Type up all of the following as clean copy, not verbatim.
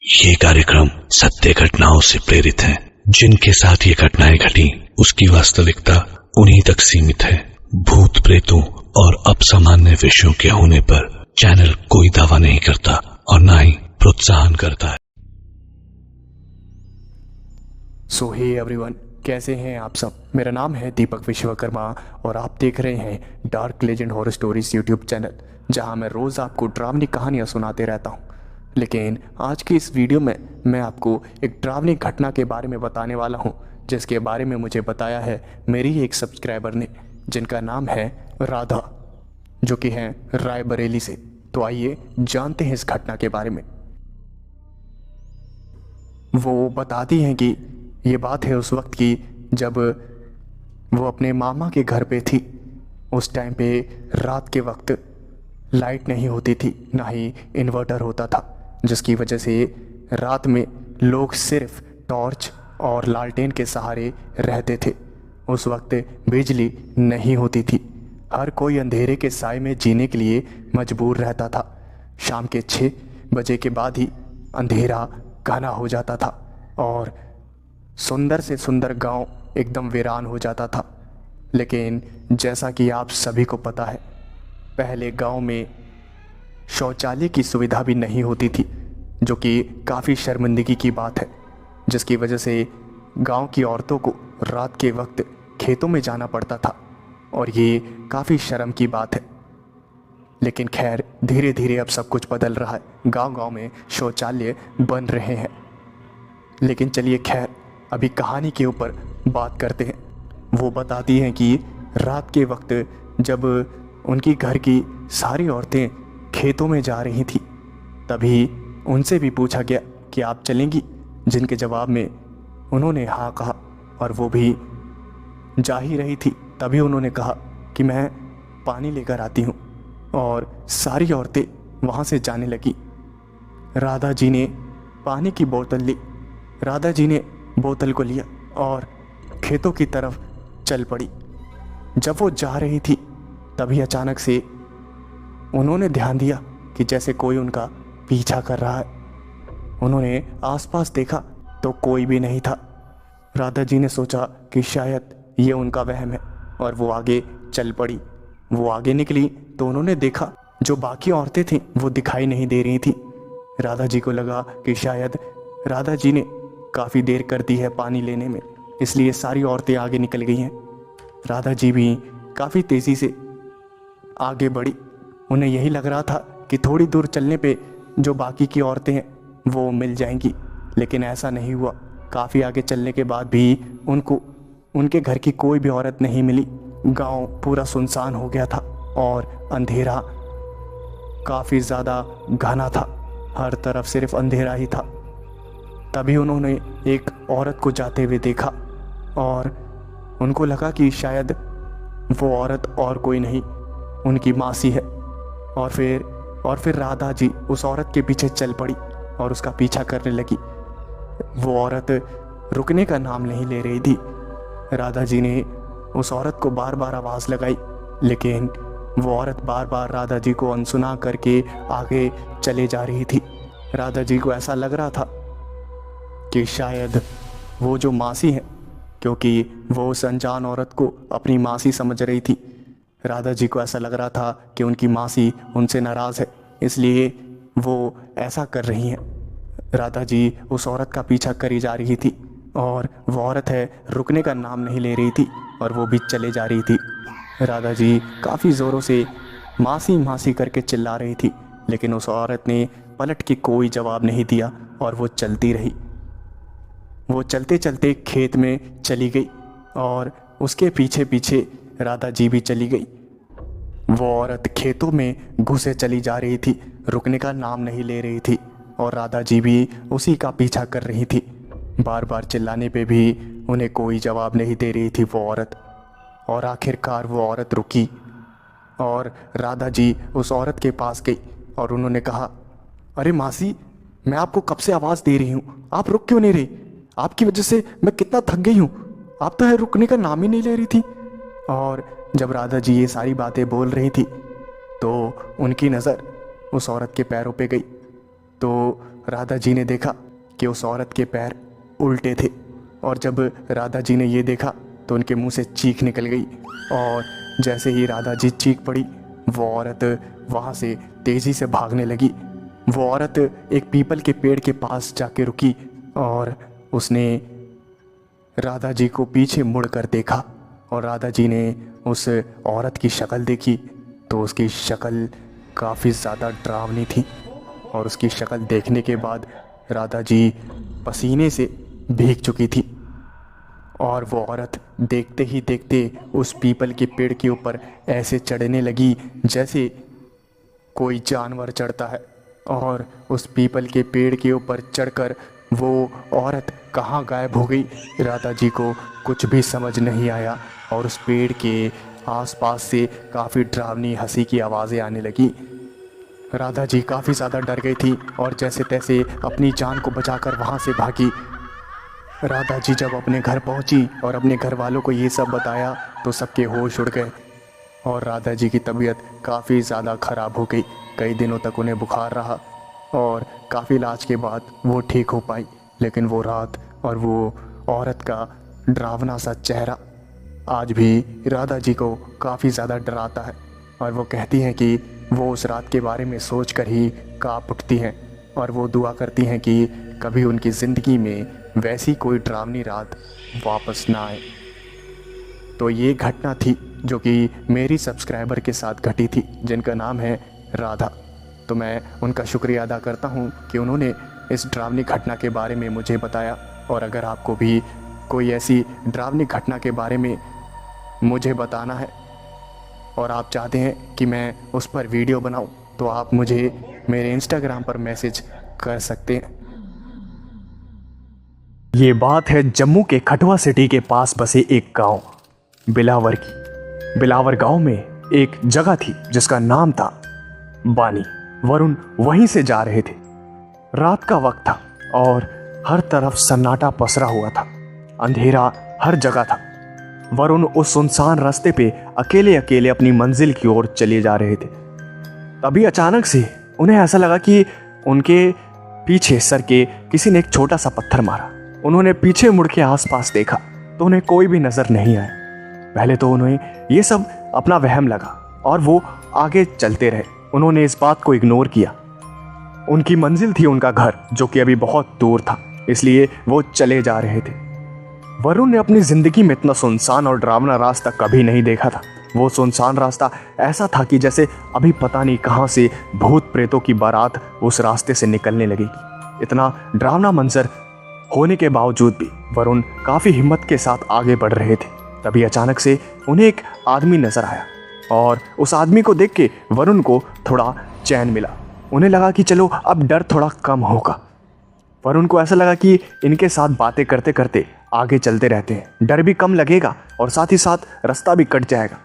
ये कार्यक्रम सत्य घटनाओं से प्रेरित है। जिनके साथ ये घटनाएं घटी उसकी वास्तविकता उन्हीं तक सीमित है। भूत प्रेतों और असामान्य विषयों के होने पर चैनल कोई दावा नहीं करता और ना ही प्रोत्साहन करता है। सो हे एवरीवन, कैसे हैं आप सब। मेरा नाम है दीपक विश्वकर्मा और आप देख रहे हैं dark legend horror stories YouTube channel, जहां मैं रोज़ आपको डरावनी कहानियां सुनाते रहता हूं। लेकिन आज की इस वीडियो में मैं आपको एक डरावनी घटना के बारे में बताने वाला हूं, जिसके बारे में मुझे बताया है मेरी एक सब्सक्राइबर ने, जिनका नाम है राधा, जो कि हैं रायबरेली से। तो आइए जानते हैं इस घटना के बारे में। वो बताती हैं कि ये बात है उस वक्त की जब वो अपने मामा के घर पे थी। उस टाइम पे रात के वक्त लाइट नहीं होती थी, ना ही इन्वर्टर होता था, जिसकी वजह से रात में लोग सिर्फ टॉर्च और लालटेन के सहारे रहते थे। उस वक्त बिजली नहीं होती थी। हर कोई अंधेरे के साए में जीने के लिए मजबूर रहता था। शाम के 6 बजे के बाद ही अंधेरा घना हो जाता था और सुंदर से सुंदर गांव एकदम वीरान हो जाता था। लेकिन जैसा कि आप सभी को पता है, पहले गांव में शौचालय की सुविधा भी नहीं होती थी, जो कि काफ़ी शर्मिंदगी की बात है, जिसकी वजह से गांव की औरतों को रात के वक्त खेतों में जाना पड़ता था और ये काफ़ी शर्म की बात है। लेकिन खैर, धीरे धीरे अब सब कुछ बदल रहा है। गांव-गांव में शौचालय बन रहे हैं। लेकिन चलिए खैर, अभी कहानी के ऊपर बात करते हैं। वो बताती हैं कि रात के वक्त जब उनकी घर की सारी औरतें खेतों में जा रही थी, तभी उनसे भी पूछा गया कि आप चलेंगी, जिनके जवाब में उन्होंने हाँ कहा और वो भी जा ही रही थी। तभी उन्होंने कहा कि मैं पानी लेकर आती हूँ, और सारी औरतें वहाँ से जाने लगी। राधा जी ने पानी की बोतल ली। राधा जी ने बोतल को लिया और खेतों की तरफ चल पड़ी। जब वो जा रही थी, तभी अचानक से उन्होंने ध्यान दिया कि जैसे कोई उनका पीछा कर रहा है। उन्होंने आसपास देखा तो कोई भी नहीं था। राधा जी ने सोचा कि शायद ये उनका वहम है और वो आगे चल पड़ी। वो आगे निकली तो उन्होंने देखा जो बाकी औरतें थीं वो दिखाई नहीं दे रही थी। राधा जी को लगा कि शायद राधा जी ने काफ़ी देर कर दी है पानी लेने में, इसलिए सारी औरतें आगे निकल गई हैं। राधा जी भी काफ़ी तेज़ी से आगे बढ़ी। उन्हें यही लग रहा था कि थोड़ी दूर चलने पे जो बाकी की औरतें हैं वो मिल जाएंगी, लेकिन ऐसा नहीं हुआ। काफ़ी आगे चलने के बाद भी उनको उनके घर की कोई भी औरत नहीं मिली। गांव पूरा सुनसान हो गया था और अंधेरा काफ़ी ज़्यादा घना था। हर तरफ सिर्फ अंधेरा ही था। तभी उन्होंने एक औरत को जाते हुए देखा और उनको लगा कि शायद वो औरत और कोई नहीं, उनकी मासी है। और फिर राधा जी उस औरत के पीछे चल पड़ी और उसका पीछा करने लगी। वो औरत रुकने का नाम नहीं ले रही थी। राधा जी ने उस औरत को बार बार आवाज़ लगाई, लेकिन वो औरत बार बार राधा जी को अनसुना करके आगे चले जा रही थी। राधा जी को ऐसा लग रहा था कि शायद वो जो मासी है, क्योंकि वो उस अनजान औरत को अपनी मासी समझ रही थी। राधा जी को ऐसा लग रहा था कि उनकी मासी उनसे नाराज़ है, इसलिए वो ऐसा कर रही हैं। राधा जी उस औरत का पीछा करी जा रही थी और वो औरत है रुकने का नाम नहीं ले रही थी और वो भी चले जा रही थी। राधा जी काफ़ी ज़ोरों से मासी मासी करके चिल्ला रही थी, लेकिन उस औरत ने पलट के कोई जवाब नहीं दिया और वो चलती रही। वो चलते चलते खेत में चली गई और उसके पीछे पीछे राधा जी भी चली गई। वो औरत खेतों में घुसे चली जा रही थी, रुकने का नाम नहीं ले रही थी और राधा जी भी उसी का पीछा कर रही थी। बार बार चिल्लाने पे भी उन्हें कोई जवाब नहीं दे रही थी वो औरत। और आखिरकार वो औरत रुकी और राधा जी उस औरत के पास गई और उन्होंने कहा, अरे मासी, मैं आपको कब से आवाज़ दे रही हूँ, आप रुक क्यों नहीं रही? आपकी वजह से मैं कितना थक गई हूँ, आप तो है रुकने का नाम ही नहीं ले रही थी। और जब राधा जी ये सारी बातें बोल रही थी तो उनकी नज़र उस औरत के पैरों पे गई। तो राधा जी ने देखा कि उस औरत के पैर उल्टे थे, और जब राधा जी ने ये देखा तो उनके मुंह से चीख निकल गई, और जैसे ही राधा जी चीख पड़ी वो औरत वहाँ से तेज़ी से भागने लगी। वो औरत एक पीपल के पेड़ के पास जाके रुकी और उसने राधा जी को पीछे मुड़कर देखा, और राधा जी ने उस औरत की शक्ल देखी तो उसकी शक्ल काफ़ी ज़्यादा डरावनी थी, और उसकी शक्ल देखने के बाद राधा जी पसीने से भीग चुकी थी। और वो औरत देखते ही देखते उस पीपल के पेड़ के ऊपर ऐसे चढ़ने लगी जैसे कोई जानवर चढ़ता है, और उस पीपल के पेड़ के ऊपर चढ़कर वो औरत कहाँ गायब हो गई राधा जी को कुछ भी समझ नहीं आया, और उस पेड़ के आसपास से काफ़ी डरावनी हंसी की आवाज़ें आने लगी। राधा जी काफ़ी ज़्यादा डर गई थी और जैसे तैसे अपनी जान को बचाकर वहाँ से भागी। राधा जी जब अपने घर पहुँची और अपने घर वालों को ये सब बताया तो सबके होश उड़ गए, और राधा जी की तबीयत काफ़ी ज़्यादा ख़राब हो गई। कई दिनों तक उन्हें बुखार रहा और काफ़ी इलाज के बाद वो ठीक हो पाई, लेकिन वो रात और वो औरत का डरावना सा चेहरा आज भी राधा जी को काफ़ी ज़्यादा डराता है, और वो कहती हैं कि वो उस रात के बारे में सोच कर ही काँप उठती हैं, और वो दुआ करती हैं कि कभी उनकी ज़िंदगी में वैसी कोई डरावनी रात वापस ना आए। तो ये घटना थी जो कि मेरी सब्सक्राइबर के साथ घटी थी, जिनका नाम है राधा। तो मैं उनका शुक्रिया अदा करता हूँ कि उन्होंने इस डरावनी घटना के बारे में मुझे बताया, और अगर आपको भी कोई ऐसी डरावनी घटना के बारे में मुझे बताना है और आप चाहते हैं कि मैं उस पर वीडियो बनाऊं, तो आप मुझे मेरे इंस्टाग्राम पर मैसेज कर सकते हैं। ये बात है जम्मू के खटवा सिटी के पास बसे एक गांव बिलावर की। बिलावर गांव में एक जगह थी जिसका नाम था बानी। वरुण वहीं से जा रहे थे। रात का वक्त था और हर तरफ सन्नाटा पसरा हुआ था, अंधेरा हर जगह था। वरुण उस सुनसान रास्ते पे अकेले अकेले अपनी मंजिल की ओर चले जा रहे थे। तभी अचानक से उन्हें ऐसा लगा कि उनके पीछे सर के किसी ने एक छोटा सा पत्थर मारा। उन्होंने पीछे मुड़ के आसपास देखा तो उन्हें कोई भी नजर नहीं आया। पहले तो उन्हें ये सब अपना वहम लगा और वो आगे चलते रहे। उन्होंने इस बात को इग्नोर किया। उनकी मंजिल थी उनका घर, जो कि अभी बहुत दूर था, इसलिए वो चले जा रहे थे। वरुण ने अपनी जिंदगी में इतना सुनसान और डरावना रास्ता कभी नहीं देखा था। वो सुनसान रास्ता ऐसा था कि जैसे अभी पता नहीं कहां से भूत प्रेतों की बारात उस रास्ते से निकलने लगेगी। इतना डरावना मंजर होने के बावजूद भी वरुण काफी हिम्मत के साथ आगे बढ़ रहे थे। तभी अचानक से उन्हें एक आदमी नजर आया और उस आदमी को देख के वरुण को थोड़ा चैन मिला। उन्हें लगा कि चलो अब डर थोड़ा कम होगा। वरुण को ऐसा लगा कि इनके साथ बातें करते करते आगे चलते रहते हैं, डर भी कम लगेगा और साथ ही साथ रास्ता भी कट जाएगा।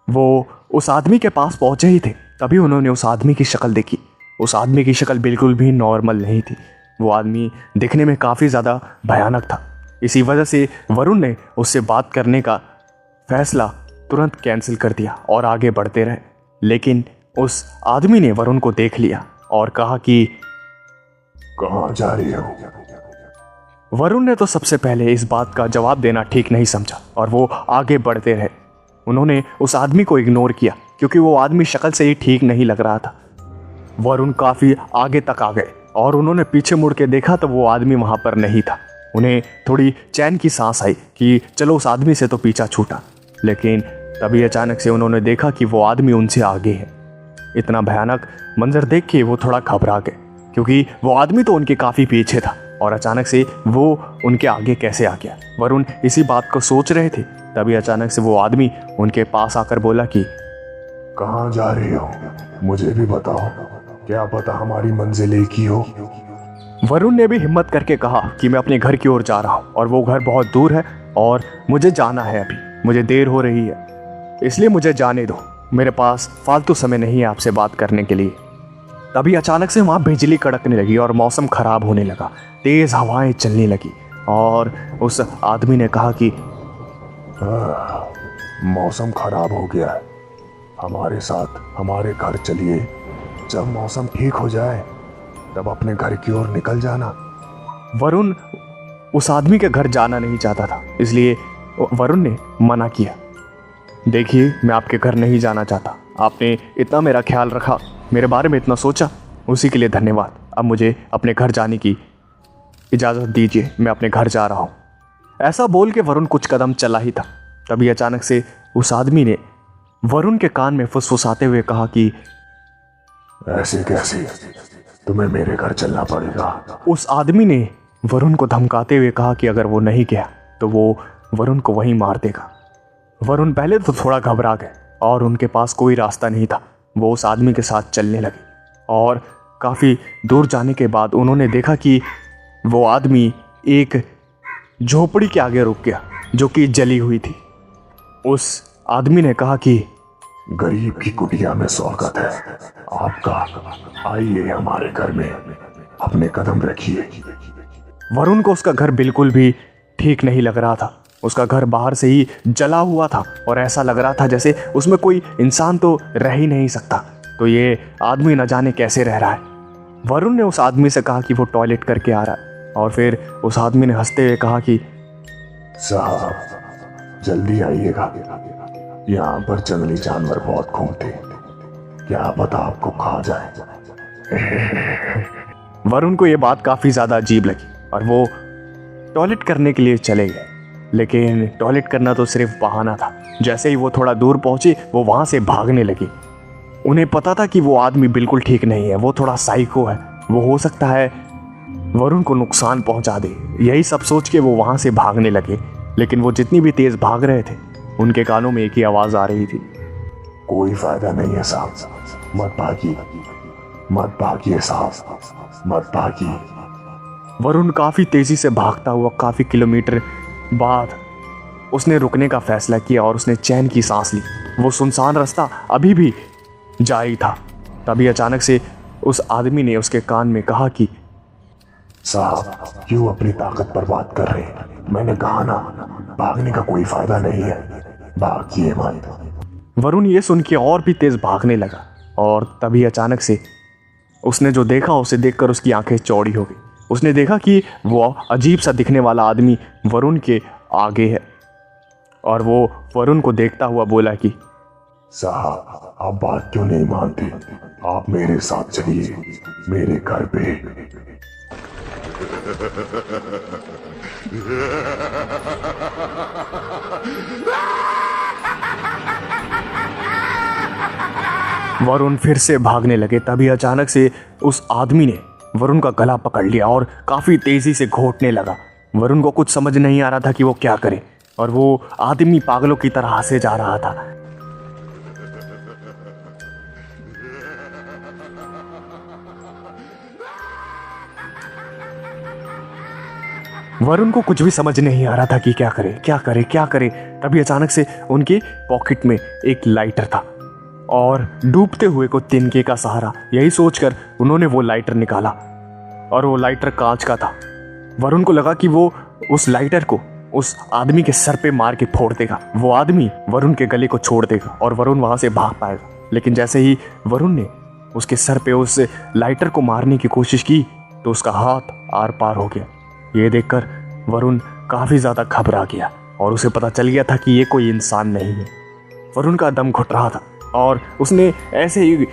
वो उस आदमी के पास पहुंचे ही थे, तभी उन्होंने उस आदमी की शक्ल देखी। उस आदमी की शक्ल बिल्कुल भी नॉर्मल नहीं थी। वो आदमी दिखने में काफ़ी ज़्यादा भयानक था। इसी वजह से वरुण ने उससे बात करने का फैसला तुरंत कैंसिल कर दिया और आगे बढ़ते रहे। लेकिन उस आदमी ने वरुण को देख लिया और कहा कि कहाँ जा रही हो? वरुण ने तो सबसे पहले इस बात का जवाब देना ठीक नहीं समझा और वो आगे बढ़ते रहे। उन्होंने उस आदमी को इग्नोर किया क्योंकि वो आदमी शक्ल से ही ठीक नहीं लग रहा था। वरुण काफ़ी आगे तक आ गए और उन्होंने पीछे मुड़ के देखा तो वो आदमी वहाँ पर नहीं था। उन्हें थोड़ी चैन की सांस आई कि चलो उस आदमी से तो पीछा छूटा। लेकिन तभी अचानक से उन्होंने देखा कि वो आदमी उनसे आगे है। इतना भयानक मंजर देख के वो थोड़ा घबरा गए क्योंकि वो आदमी तो उनके काफ़ी पीछे था और अचानक से वो उनके आगे कैसे आ गया। वरुण इसी बात को सोच रहे थे, तभी अचानक से वो आदमी उनके पास आकर बोला कि कहाँ जा रही हो? मुझे भी बताओ, क्या पता हमारी मंजिल एक ही हो। वरुण ने भी हिम्मत करके कहा कि मैं अपने घर की ओर जा रहा हूँ और वो घर बहुत दूर है और मुझे जाना है, अभी मुझे देर हो रही है, इसलिए मुझे जाने दो। मेरे पास फालतू समय नहीं है आपसे बात करने के लिए। तभी अचानक से वहाँ बिजली कड़कने लगी और मौसम खराब होने लगा। तेज़ हवाएं चलने लगी और उस आदमी ने कहा कि मौसम खराब हो गया है, हमारे साथ हमारे घर चलिए, जब मौसम ठीक हो जाए तब अपने घर की ओर निकल जाना। वरुण उस आदमी के घर जाना नहीं चाहता था, इसलिए वरुण ने मना किया। देखिए, मैं आपके घर नहीं जाना चाहता। आपने इतना मेरा ख्याल रखा, मेरे बारे में इतना सोचा, उसी के लिए धन्यवाद। अब मुझे अपने घर जाने की इजाज़त दीजिए, मैं अपने घर जा रहा हूँ। ऐसा बोल के वरुण कुछ कदम चला ही था, तभी अचानक से उस आदमी ने वरुण के कान में फुसफुसाते हुए कहा कि ऐसे कैसे, तुम्हें मेरे घर चलना पड़ेगा। उस आदमी ने वरुण को धमकाते हुए कहा कि अगर वो नहीं गया तो वो वरुण को वहीं मार देगा। वरुण पहले तो थोड़ा घबरा गए और उनके पास कोई रास्ता नहीं था। वो उस आदमी के साथ चलने लगे और काफ़ी दूर जाने के बाद उन्होंने देखा कि वो आदमी एक झोपड़ी के आगे रुक गया जो कि जली हुई थी। उस आदमी ने कहा कि गरीब की कुटिया में स्वागत है आपका, आइए हमारे घर में अपने कदम रखिए। वरुण को उसका घर बिल्कुल भी ठीक नहीं लग रहा था। उसका घर बाहर से ही जला हुआ था और ऐसा लग रहा था जैसे उसमें कोई इंसान तो रह ही नहीं सकता। तो ये आदमी न जाने कैसे रह रहा है। वरुण ने उस आदमी से कहा कि वो टॉयलेट करके आ रहा है और फिर उस आदमी ने हंसते हुए कहा कि साहब जल्दी आइएगा, यहाँ पर जंगली जानवर बहुत घूमते, क्या पता आपको खा जाए। वरुण को ये बात काफ़ी ज़्यादा अजीब लगी और वो टॉयलेट करने के लिए चले गए। लेकिन टॉयलेट करना तो सिर्फ बहाना था। जैसे ही वो थोड़ा दूर पहुंचे वो वहाँ से भागने लगे। उन्हें पता था कि वो आदमी बिल्कुल ठीक नहीं है, वो थोड़ा साइको है, वो हो सकता है वरुण को नुकसान पहुंचा दे। यही सब सोच के वो वहाँ से भागने लगे। लेकिन वो जितनी भी तेज़ भाग रहे थे उनके कानों में एक ही आवाज़ आ रही थी, कोई फायदा नहीं है साहब, मत भागिए, मत भागिए साहब, मत भागिए। वरुण काफ़ी तेज़ी से भागता हुआ काफ़ी किलोमीटर बाद उसने रुकने का फैसला किया और उसने चैन की सांस ली। वो सुनसान रास्ता अभी भी जारी था। तभी अचानक से उस आदमी ने उसके कान में कहा कि साहब क्यों अपनी ताकत पर बात कर रहे हैं, मैंने कहा ना भागने का कोई फायदा नहीं है, भागिए मत। वरुण ये सुन के और भी तेज भागने लगा और तभी अचानक से उसने जो देखा उसे देखकर उसकी आंखें चौड़ी हो गई। उसने देखा कि वो अजीब सा दिखने वाला आदमी वरुण के आगे है और वो वरुण को देखता हुआ बोला कि साहब आप बात क्यों नहीं मानते, आप मेरे साथ चलिए मेरे घर पे। वरुण फिर से भागने लगे। तभी अचानक से उस आदमी ने वरुण का गला पकड़ लिया और काफी तेजी से घोंटने लगा। वरुण को कुछ समझ नहीं आ रहा था कि वो क्या करे और वो आदमी पागलों की तरह हंसे जा रहा था। वरुण को कुछ भी समझ नहीं आ रहा था कि क्या करे क्या करे क्या करे। तभी अचानक से उनके पॉकेट में एक लाइटर था और डूबते हुए को तिनके का सहारा, यही सोचकर उन्होंने वो लाइटर निकाला और वो लाइटर कांच का था। वरुण को लगा कि वो उस लाइटर को उस आदमी के सर पे मार के फोड़ देगा। वो आदमी वरुण के गले को छोड़ देगा और वरुण वहां से भाग पाएगा। लेकिन जैसे ही वरुण ने उसके सर पे उस लाइटर को मारने की कोशिश की तो उसका हाथ आर पार हो गया। ये देखकर वरुण काफी ज्यादा घबरा गया और उसे पता चल गया था कि ये कोई इंसान नहीं है। वरुण का दम घुट रहा था और उसने ऐसे ही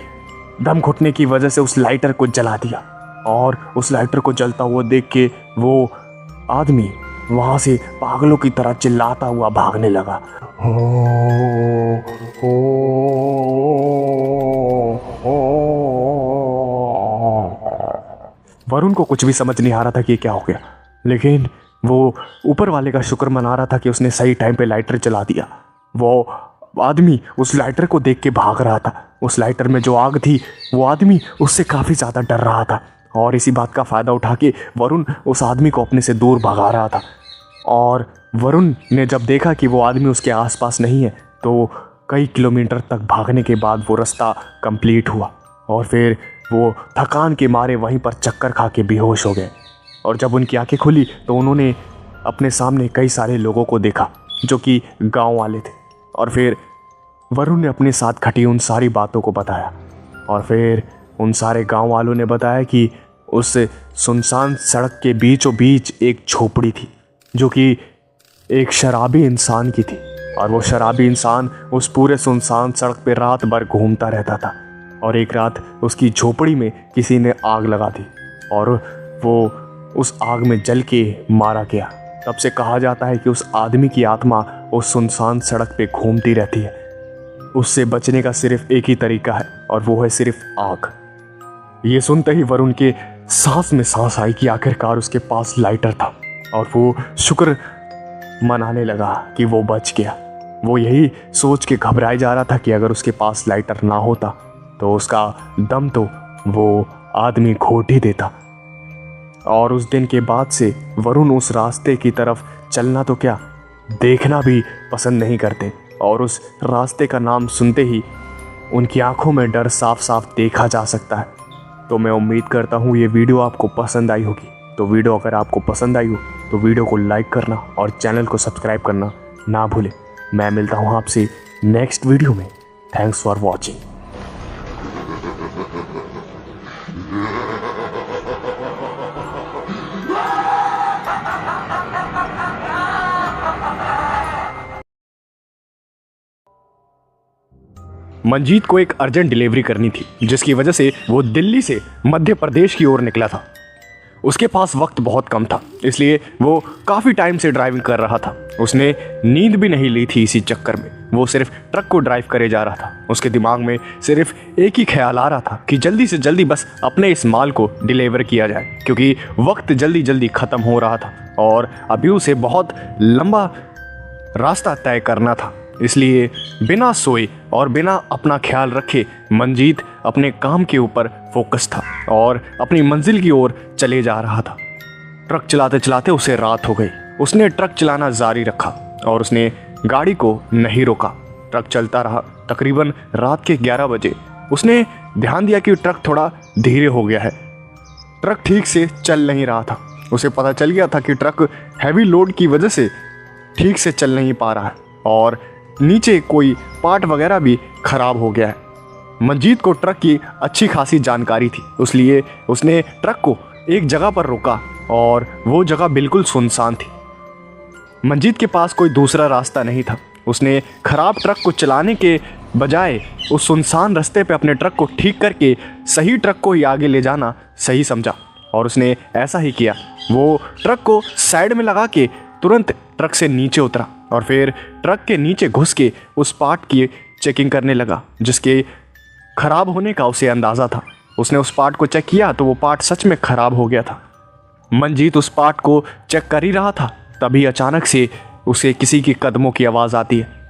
दम घुटने की वजह से उस लाइटर को जला दिया और उस लाइटर को जलता हुआ देख के वो आदमी वहां से पागलों की तरह चिल्लाता हुआ भागने लगा। वरुण को कुछ भी समझ नहीं आ रहा था कि क्या हो गया, लेकिन वो ऊपर वाले का शुक्र मना रहा था कि उसने सही टाइम पे लाइटर जला दिया। वो आदमी उस लाइटर को देख के भाग रहा था। उस लाइटर में जो आग थी वो आदमी उससे काफ़ी ज़्यादा डर रहा था और इसी बात का फ़ायदा उठा के वरुण उस आदमी को अपने से दूर भगा रहा था। और वरुण ने जब देखा कि वो आदमी उसके आसपास नहीं है तो कई किलोमीटर तक भागने के बाद वो रास्ता कंप्लीट हुआ और फिर वो थकान के मारे वहीं पर चक्कर खा के बेहोश हो गए। और जब उनकी आंखें खुली तो उन्होंने अपने सामने कई सारे लोगों को देखा जो कि गांव वाले थे। और फिर वरुण ने अपने साथ घटी उन सारी बातों को बताया और फिर उन सारे गांव वालों ने बताया कि उस सुनसान सड़क के बीचों बीच एक झोपड़ी थी जो कि एक शराबी इंसान की थी। और वो शराबी इंसान उस पूरे सुनसान सड़क पे रात भर घूमता रहता था। और एक रात उसकी झोपड़ी में किसी ने आग लगा दी और वो उस आग में जल के मारा गया। तब से कहा जाता है कि उस आदमी की आत्मा उस सुनसान सड़क पे घूमती रहती है। उससे बचने का सिर्फ एक ही तरीका है और वो है सिर्फ आग। ये सुनते ही वरुण के सांस में सांस आई कि आखिरकार उसके पास लाइटर था और वो शुक्र मनाने लगा कि वो बच गया। वो यही सोच के घबराया जा रहा था कि अगर उसके पास लाइटर ना होता तो उसका दम तो वो आदमी घोट ही देता। और उस दिन के बाद से वरुण उस रास्ते की तरफ चलना तो क्या, देखना भी पसंद नहीं करते। और उस रास्ते का नाम सुनते ही उनकी आंखों में डर साफ साफ देखा जा सकता है। तो मैं उम्मीद करता हूँ ये वीडियो आपको पसंद आई होगी। तो वीडियो अगर आपको पसंद आई हो तो वीडियो को लाइक करना और चैनल को सब्सक्राइब करना ना भूलें। मैं मिलता हूँ आपसे नेक्स्ट वीडियो में। Thanks for watching. मंजीत को एक अर्जेंट डिलीवरी करनी थी जिसकी वजह से वो दिल्ली से मध्य प्रदेश की ओर निकला था। उसके पास वक्त बहुत कम था, इसलिए वो काफ़ी टाइम से ड्राइविंग कर रहा था। उसने नींद भी नहीं ली थी। इसी चक्कर में वो सिर्फ ट्रक को ड्राइव करे जा रहा था। उसके दिमाग में सिर्फ एक ही ख्याल आ रहा था कि जल्दी से जल्दी बस अपने इस माल को डिलीवर किया जाए, क्योंकि वक्त जल्दी जल्दी ख़त्म हो रहा था और अभी उसे बहुत लंबा रास्ता तय करना था। इसलिए बिना सोए और बिना अपना ख्याल रखे मंजीत अपने काम के ऊपर फोकस था और अपनी मंजिल की ओर चले जा रहा था। ट्रक चलाते चलाते उसे रात हो गई। उसने ट्रक चलाना जारी रखा और उसने गाड़ी को नहीं रोका। ट्रक चलता रहा। तकरीबन रात के 11 बजे उसने ध्यान दिया कि ट्रक थोड़ा धीरे हो गया है। ट्रक ठीक से चल नहीं रहा था। उसे पता चल गया था कि ट्रक हैवी लोड की वजह से ठीक से चल नहीं पा रहा है और नीचे कोई पार्ट वगैरह भी खराब हो गया है। मंजीत को ट्रक की अच्छी खासी जानकारी थी, इसलिए उसने ट्रक को एक जगह पर रोका और वो जगह बिल्कुल सुनसान थी। मंजीत के पास कोई दूसरा रास्ता नहीं था। उसने खराब ट्रक को चलाने के बजाय उस सुनसान रास्ते पे अपने ट्रक को ठीक करके सही ट्रक को ही आगे ले जाना सही समझा और उसने ऐसा ही किया। वो ट्रक को साइड में लगा के तुरंत ट्रक से नीचे उतरा और फिर ट्रक के नीचे घुस के उस पार्ट की चेकिंग करने लगा जिसके खराब होने का उसे अंदाज़ा था। उसने उस पार्ट को चेक किया तो वो पार्ट सच में खराब हो गया था। मंजीत उस पार्ट को चेक कर ही रहा था, तभी अचानक से उसे किसी की कदमों की आवाज़ आती है।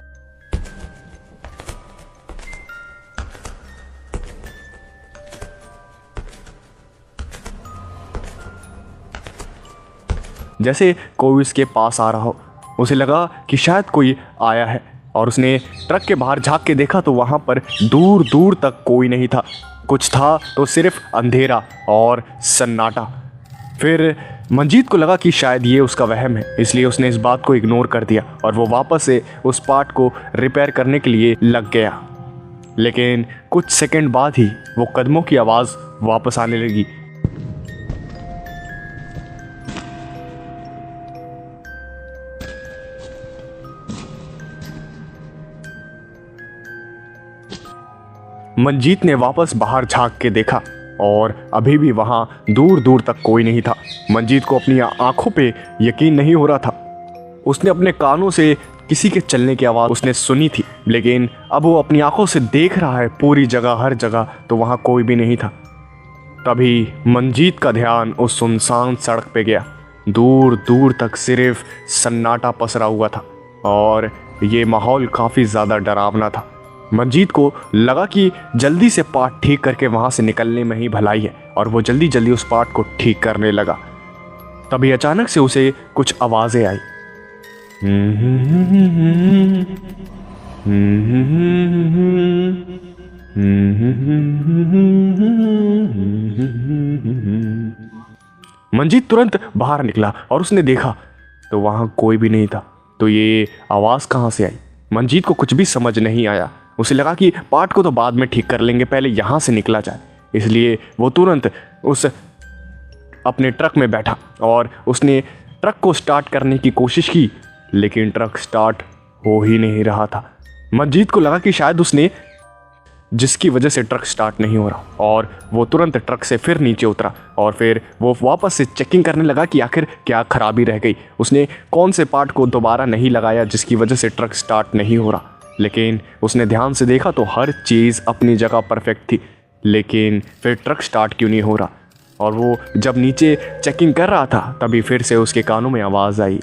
जैसे कोई उसके पास आ रहा हो। उसे लगा कि शायद कोई आया है और उसने ट्रक के बाहर झांक के देखा तो वहाँ पर दूर दूर तक कोई नहीं था। कुछ था तो सिर्फ अंधेरा और सन्नाटा। फिर मंजीत को लगा कि शायद ये उसका वहम है, इसलिए उसने इस बात को इग्नोर कर दिया और वो वापस से उस पार्ट को रिपेयर करने के लिए लग गया। लेकिन कुछ सेकंड बाद ही वो कदमों की आवाज़ वापस आने लगी। मंजीत ने वापस बाहर झांक के देखा और अभी भी वहां दूर दूर तक कोई नहीं था। मंजीत को अपनी आंखों पे यकीन नहीं हो रहा था। उसने अपने कानों से किसी के चलने की आवाज़ उसने सुनी थी, लेकिन अब वो अपनी आंखों से देख रहा है पूरी जगह, हर जगह, तो वहां कोई भी नहीं था। तभी मंजीत का ध्यान उस सुनसान सड़क पे गया। दूर दूर तक सिर्फ सन्नाटा पसरा हुआ था और ये माहौल काफ़ी ज़्यादा डरावना था। मंजीत को लगा कि जल्दी से पार्ट ठीक करके वहाँ से निकलने में ही भलाई है और वो जल्दी जल्दी उस पार्ट को ठीक करने लगा। तभी अचानक से उसे कुछ आवाज़ें आई। मंजीत तुरंत बाहर निकला और उसने देखा तो वहाँ कोई भी नहीं था। तो ये आवाज़ कहाँ से आई? मंजीत को कुछ भी समझ नहीं आया। उसे लगा कि पार्ट को तो बाद में ठीक कर लेंगे, पहले यहाँ से निकला जाए। इसलिए वो तुरंत उस अपने ट्रक में बैठा और उसने ट्रक को स्टार्ट करने की कोशिश की, लेकिन ट्रक स्टार्ट हो ही नहीं रहा था। मंजीत को लगा कि शायद उसने जिसकी वजह से ट्रक स्टार्ट नहीं हो रहा, और वो तुरंत ट्रक से फिर नीचे उतरा और फिर वो वापस से चेकिंग करने लगा कि आखिर क्या खराबी रह गई। उसने कौन से पार्ट को दोबारा नहीं लगाया जिसकी वजह से ट्रक स्टार्ट नहीं हो रहा, लेकिन उसने ध्यान से देखा तो हर चीज़ अपनी जगह परफेक्ट थी, लेकिन फिर ट्रक स्टार्ट क्यों नहीं हो रहा। और वो जब नीचे चेकिंग कर रहा था तभी फिर से उसके कानों में आवाज़ आई,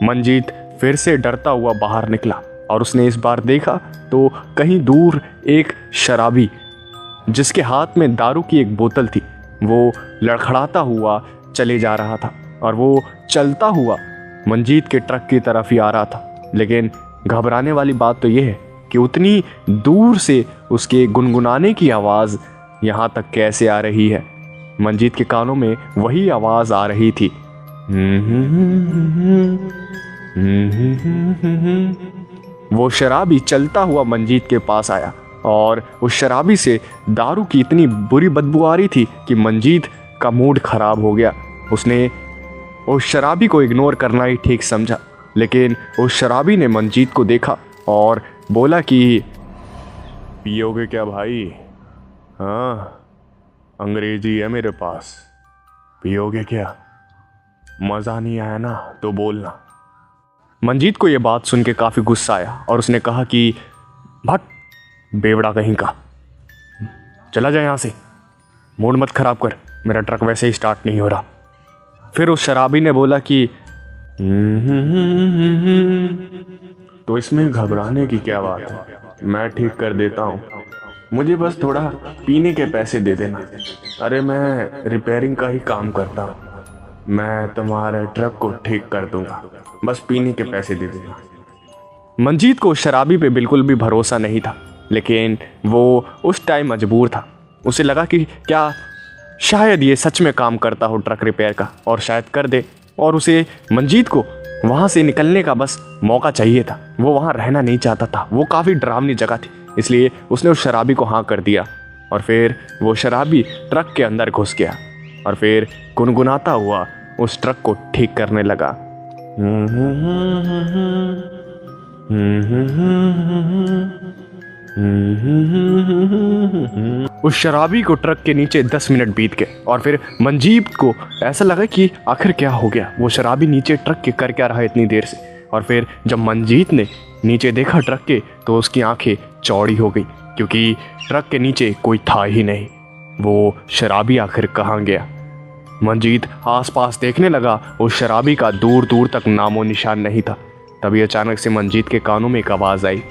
मंजीत फिर से डरता हुआ बाहर निकला और उसने इस बार देखा तो कहीं दूर एक शराबी जिसके हाथ में दारू की एक बोतल थी, वो लड़खड़ाता हुआ चले जा रहा था और वो चलता हुआ मंजीत के ट्रक की तरफ ही आ रहा था। लेकिन घबराने वाली बात तो यह है कि उतनी दूर से उसके गुनगुनाने की आवाज़ यहाँ तक कैसे आ रही है। मंजीत के कानों में वही आवाज़ आ रही थी। वो शराबी चलता हुआ मंजीत के पास आया और उस शराबी से दारू की इतनी बुरी बदबू आ रही थी कि मंजीत का मूड खराब हो गया। उसने उस शराबी को इग्नोर करना ही ठीक समझा, लेकिन उस शराबी ने मंजीत को देखा और बोला कि पियोगे क्या भाई? हाँ, अंग्रेजी है मेरे पास, पियोगे क्या? मज़ा नहीं आया ना तो बोलना। मंजीत को यह बात सुन के काफ़ी गुस्सा आया और उसने कहा कि भट बेवड़ा कहीं का, चला जाए यहाँ से, मूड मत खराब कर, मेरा ट्रक वैसे ही स्टार्ट नहीं हो रहा। फिर उस शराबी ने बोला कि तो इसमें घबराने की क्या बात है, मैं ठीक कर देता हूँ, मुझे बस थोड़ा पीने के पैसे दे देना। अरे मैं रिपेयरिंग का ही काम करता हूँ, मैं तुम्हारे ट्रक को ठीक कर दूंगा, बस पीने के पैसे दे देना। मंजीत को शराबी पे बिल्कुल भी भरोसा नहीं था, लेकिन वो उस टाइम मजबूर था। उसे लगा कि क्या शायद ये सच में काम करता हो ट्रक रिपेयर का, और शायद कर दे, और उसे मंजीत को वहाँ से निकलने का बस मौका चाहिए था। वो वहाँ रहना नहीं चाहता था, वो काफ़ी डरावनी जगह थी, इसलिए उसने उस शराबी को हाँ कर दिया। और फिर वो शराबी ट्रक के अंदर घुस गया और फिर गुनगुनाता हुआ उस ट्रक को ठीक करने लगा। उस शराबी को ट्रक के नीचे 10 मिनट बीत गए और फिर मंजीत को ऐसा लगा कि आखिर क्या हो गया, वो शराबी नीचे ट्रक के कर क्या रहा इतनी देर से। और फिर जब मंजीत ने नीचे देखा ट्रक के तो उसकी आंखें चौड़ी हो गई, क्योंकि ट्रक के नीचे कोई था ही नहीं। वो शराबी आखिर कहाँ गया? मंजीत आसपास देखने लगा, उस शराबी का दूर दूर तक नामो निशान नहीं था। तभी अचानक से मंजीत के कानों में एक आवाज़ आई,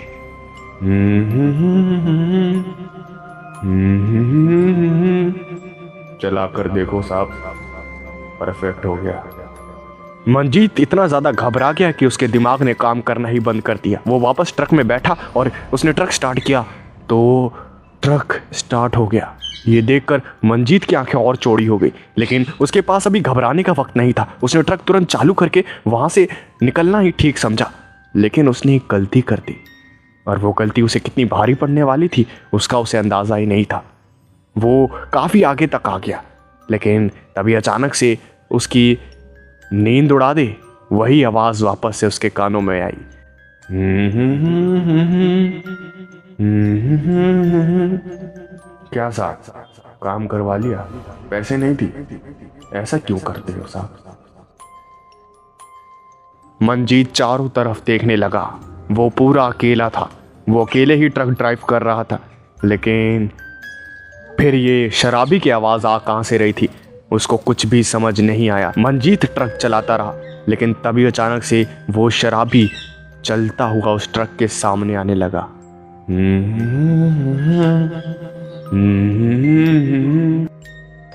चला कर देखो साहब, परफेक्ट हो गया। मंजीत इतना ज़्यादा घबरा गया कि उसके दिमाग ने काम करना ही बंद कर दिया। वो वापस ट्रक में बैठा और उसने ट्रक स्टार्ट किया तो ट्रक स्टार्ट हो गया। ये देखकर मंजीत की आंखें और चौड़ी हो गई, लेकिन उसके पास अभी घबराने का वक्त नहीं था। उसने ट्रक तुरंत चालू करके वहाँ से निकलना ही ठीक समझा, लेकिन उसने एक गलती कर दी, और वो गलती उसे कितनी भारी पड़ने वाली थी उसका उसे अंदाज़ा ही नहीं था। वो काफ़ी आगे तक आ गया, लेकिन तभी अचानक से उसकी नींद उड़ा दे वही आवाज़ वापस से उसके कानों में आई। क्या साहब, काम करवा लिया? पैसे नहीं थी? ऐसा क्यों करते हो साहब? मंजीत चारों तरफ देखने लगा। वो पूरा अकेला था, वो अकेले ही ट्रक ड्राइव कर रहा था, लेकिन फिर ये शराबी की आवाज़ आ कहाँ से रही थी उसको कुछ भी समझ नहीं आया। मंजीत ट्रक चलाता रहा, लेकिन तभी अचानक से वो शराबी चलता हुआ उस ट्रक के सामने आने लगा।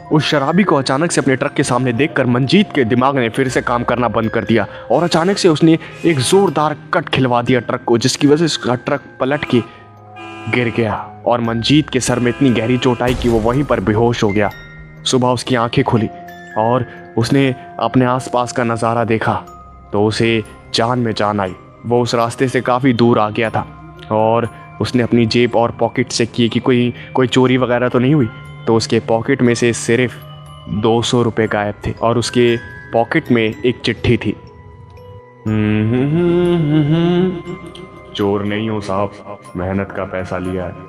उस शराबी को अचानक से अपने ट्रक के सामने देखकर मंजीत के दिमाग ने फिर से काम करना बंद कर दिया, और अचानक से उसने एक जोरदार कट खिलवा दिया ट्रक को, जिसकी वजह से उसका ट्रक पलट के गिर गया और मंजीत के सर में इतनी गहरी चोट आई कि वो वहीं पर बेहोश हो गया। सुबह उसकी आंखें खुली और उसने अपने आसपास का नज़ारा देखा तो उसे जान में जान आई। वो उस रास्ते से काफ़ी दूर आ गया था और उसने अपनी जेब और पॉकेट चेक किए कि कोई चोरी वगैरह तो नहीं हुई। तो उसके पॉकेट में से सिर्फ 200 रुपये गायब थे और उसके पॉकेट में एक चिट्ठी थी। चोर नहीं हूँ साहब, मेहनत का पैसा लिया है।